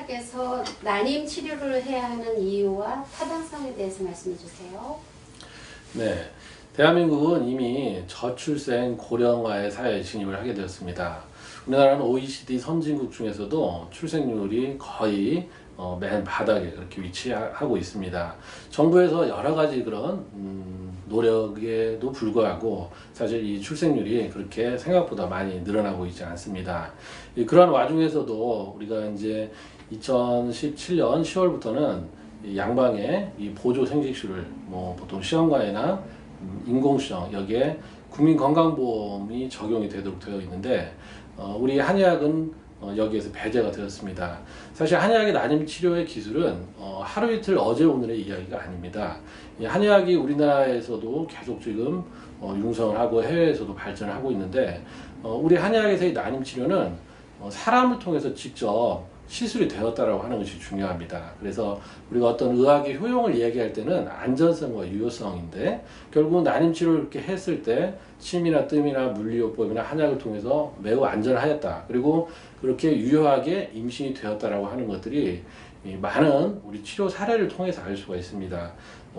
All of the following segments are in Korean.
한의학에서 난임 치료를 해야 하는 이유와 타당성에 대해서 말씀해 주세요. 네, 대한민국은 이미 저출생 고령화의 사회에 진입을 하게 되었습니다. 우리나라는 OECD 선진국 중에서도 출생률이 거의 맨 바닥에 그렇게 위치하고 있습니다. 정부에서 여러 가지 그런 노력에도 불구하고 사실 이 출생률이 그렇게 생각보다 많이 늘어나고 있지 않습니다. 그런 와중에서도 우리가 이제 2017년 10월부터는 양방에 이 보조 생식술을 보통 시험관이나 인공수정 여기에 국민건강보험이 적용이 되도록 되어 있는데 우리 한의학은 여기에서 배제가 되었습니다. 사실 한의학의 난임 치료의 기술은 하루 이틀 어제 오늘의 이야기가 아닙니다. 이 한의학이 우리나라에서도 계속 지금 융성을 하고 해외에서도 발전을 하고 있는데 우리 한의학에서의 난임 치료는 사람을 통해서 직접 시술이 되었다라고 하는 것이 중요합니다. 그래서 우리가 어떤 의학의 효용을 이야기할 때는 안전성과 유효성인데 결국 난임 치료를 이렇게 했을 때 침이나 뜸이나 물리요법이나 한약을 통해서 매우 안전하였다. 그리고 그렇게 유효하게 임신이 되었다라고 하는 것들이 많은 우리 치료 사례를 통해서 알 수가 있습니다.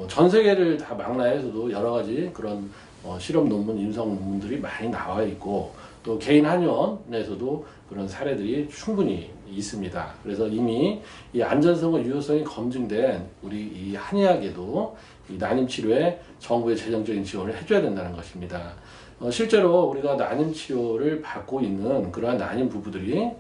전 세계를 다 망라해서도 여러 가지 그런 실험 논문, 임상 논문들이 많이 나와 있고 또 개인 한의원에서도 그런 사례들이 충분히 있습니다. 그래서 이미 이 안전성과 유효성이 검증된 우리 이 한의학에도 이 난임 치료에 정부의 재정적인 지원을 해줘야 된다는 것입니다. 실제로 우리가 난임 치료를 받고 있는 그러한 난임 부부들이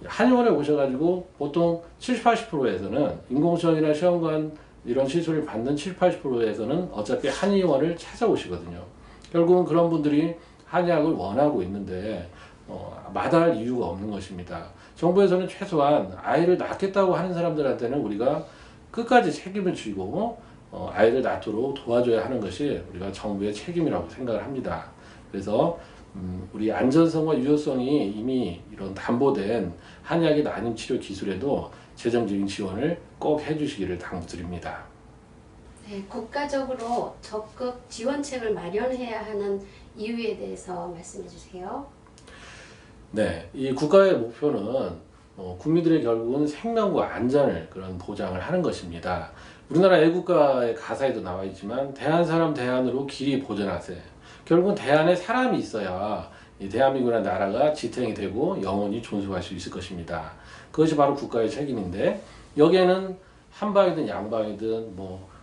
한의원에 오셔가지고 보통 70, 80%에서는 인공수정이나 시험관 이런 시술을 받는 70, 80%에서는 어차피 한의원을 찾아오시거든요. 결국은 그런 분들이 한의학을 원하고 있는데 마다할 이유가 없는 것입니다. 정부에서는 최소한 아이를 낳겠다고 하는 사람들한테는 우리가 끝까지 책임을 지고 아이를 낳도록 도와줘야 하는 것이 우리가 정부의 책임이라고 생각을 합니다. 그래서 우리 안전성과 유효성이 이미 이런 담보된 한의학의 난임 치료 기술에도 재정적인 지원을 꼭 해주시기를 당부드립니다. 네, 국가적으로 적극 지원책을 마련해야 하는 이유에 대해서 말씀해 주세요. 네, 이 국가의 목표는 국민들의 결국은 생명과 안전을 그런 보장을 하는 것입니다. 우리나라 애국가의 가사에도 나와 있지만 대한 사람 대한으로 길이 보전하세. 결국은 대한에 사람이 있어야 이 대한민국이라는 나라가 지탱이 되고 영원히 존속할 수 있을 것입니다. 그것이 바로 국가의 책임인데 여기에는 한방이든 양방이든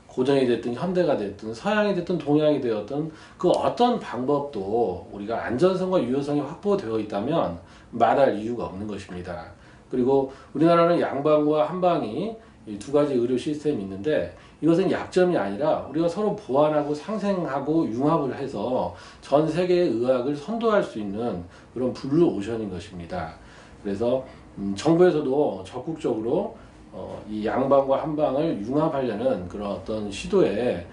고전이 됐든 현대가 됐든 서양이 됐든 동양이 되었든 그 어떤 방법도 우리가 안전성과 유효성이 확보되어 있다면 말할 이유가 없는 것입니다. 그리고 우리나라는 양방과 한방이 이 두 가지 의료 시스템이 있는데 이것은 약점이 아니라 우리가 서로 보완하고 상생하고 융합을 해서 전 세계의 의학을 선도할 수 있는 그런 블루 오션인 것입니다. 그래서 정부에서도 적극적으로 이 양방과 한방을 융합하려는 그런 어떤 시도에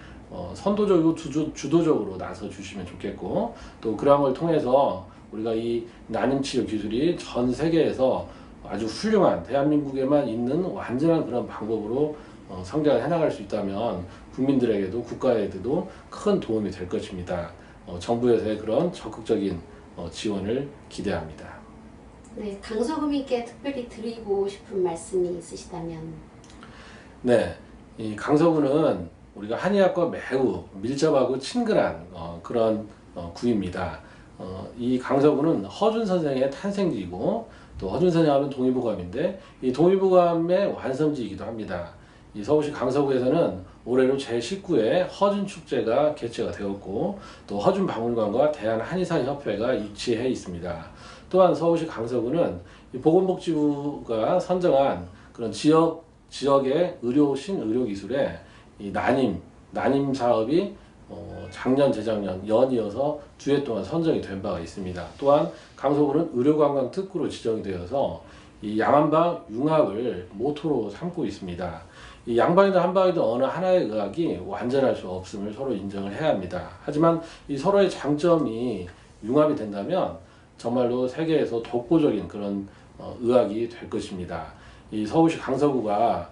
선도적이고 주도적으로 나서 주시면 좋겠고 또 그런 걸 통해서 우리가 이 난임 치료 기술이 전 세계에서 아주 훌륭한 대한민국에만 있는 완전한 그런 방법으로 성장을 해나갈 수 있다면 국민들에게도 국가에도 큰 도움이 될 것입니다. 정부에서의 그런 적극적인 지원을 기대합니다. 네, 강서구민께 특별히 드리고 싶은 말씀이 있으시다면? 네, 이 강서구는 우리가 한의학과 매우 밀접하고 친근한 그런 구입니다. 이 강서구는 허준 선생의 탄생지이고 또 허준 선생 하면 동의보감인데 이 동의보감의 완성지이기도 합니다. 이 서울시 강서구에서는 올해로 제19회 허준 축제가 개최가 되었고 또 허준 박물관과 대한한의사협회가 입지해 있습니다. 또한 서울시 강서구는 보건복지부가 선정한 그런 지역의 의료 신의료기술에 이 난임 사업이 작년 재작년 연이어서 2회 동안 선정이 된 바가 있습니다. 또한 강서구는 의료관광 특구로 지정이 되어서 이 양한방 융합을 모토로 삼고 있습니다. 이 양방이든 한방이든 어느 하나의 의학이 완전할 수 없음을 서로 인정을 해야 합니다. 하지만 이 서로의 장점이 융합이 된다면 정말로 세계에서 독보적인 그런 의학이 될 것입니다. 이 서울시 강서구가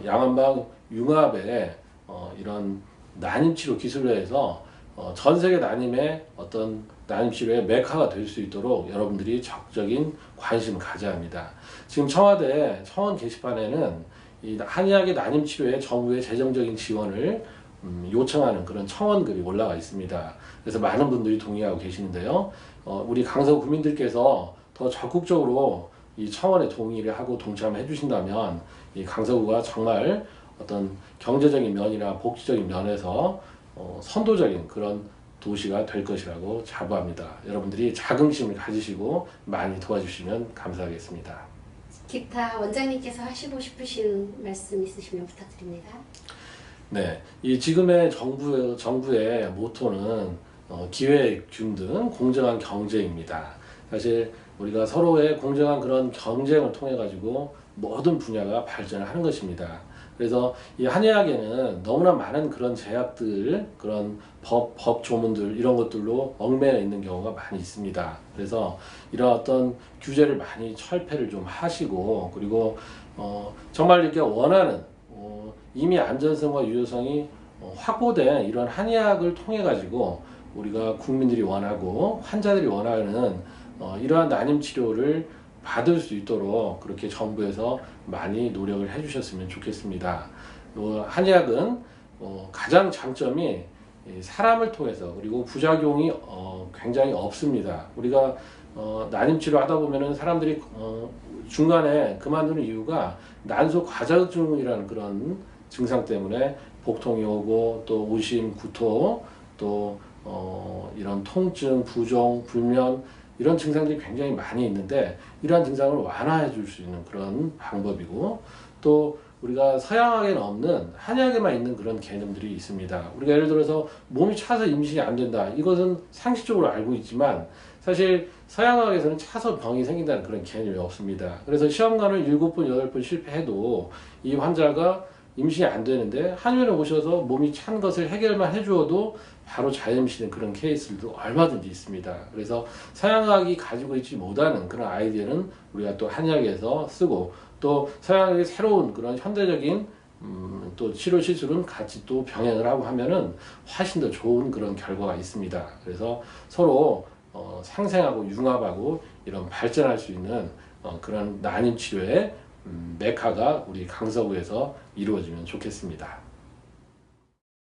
양한방 융합에 이런 난임치료 기술에서 전 세계 난임의 어떤 난임 치료의 메카가 될 수 있도록 여러분들이 적극적인 관심을 가져야 합니다. 지금 청와대 청원 게시판에는 이 한의학의 난임 치료에 정부의 재정적인 지원을 요청하는 그런 청원글이 올라가 있습니다. 그래서 많은 분들이 동의하고 계시는데요. 우리 강서구 구민들께서 더 적극적으로 이 청원에 동의를 하고 동참해 주신다면 이 강서구가 정말 어떤 경제적인 면이나 복지적인 면에서 선도적인 그런 도시가 될 것이라고 자부합니다. 여러분들이 자긍심을 가지시고 많이 도와주시면 감사하겠습니다. 기타 원장님께서 하시고 싶으신 말씀 있으시면 부탁드립니다. 네, 이 지금의 정부의 모토는 기회 균등, 공정한 경쟁입니다. 사실 우리가 서로의 공정한 그런 경쟁을 통해 가지고 모든 분야가 발전을 하는 것입니다. 그래서 이 한의학에는 너무나 많은 그런 제약들, 그런 법 조문들 이런 것들로 얽매여 있는 경우가 많이 있습니다. 그래서 이런 어떤 규제를 많이 철폐를 좀 하시고 그리고 정말 이렇게 원하는 이미 안전성과 유효성이 확보된 이런 한의학을 통해 가지고 우리가 국민들이 원하고 환자들이 원하는 이러한 난임 치료를 받을 수 있도록 그렇게 정부에서 많이 노력을 해주셨으면 좋겠습니다. 한의학은 가장 장점이 사람을 통해서 그리고 부작용이 굉장히 없습니다. 우리가 난임 치료 하다 보면은 사람들이 중간에 그만두는 이유가 난소 과자증이라는 그런 증상 때문에 복통이 오고 또 오심, 구토, 또 이런 통증, 부종, 불면 이런 증상들이 굉장히 많이 있는데 이러한 증상을 완화해 줄 수 있는 그런 방법이고 또 우리가 서양학에는 없는 한의학에만 있는 그런 개념들이 있습니다. 우리가 예를 들어서 몸이 차서 임신이 안 된다. 이것은 상식적으로 알고 있지만 사실 서양학에서는 차서 병이 생긴다는 그런 개념이 없습니다. 그래서 시험관을 7번, 8번 실패해도 이 환자가 임신이 안 되는데 한의원에 오셔서 몸이 찬 것을 해결만 해주어도 바로 자연임신인 그런 케이스들도 얼마든지 있습니다. 그래서 서양의학이 가지고 있지 못하는 그런 아이디어는 우리가 또 한의학에서 쓰고 또 서양의학의 새로운 그런 현대적인 또 치료 시술은 같이 또 병행을 하고 하면은 훨씬 더 좋은 그런 결과가 있습니다. 그래서 서로 상생하고 융합하고 이런 발전할 수 있는 그런 난임 치료의 메카가 우리 강서구에서 이루어지면 좋겠습니다.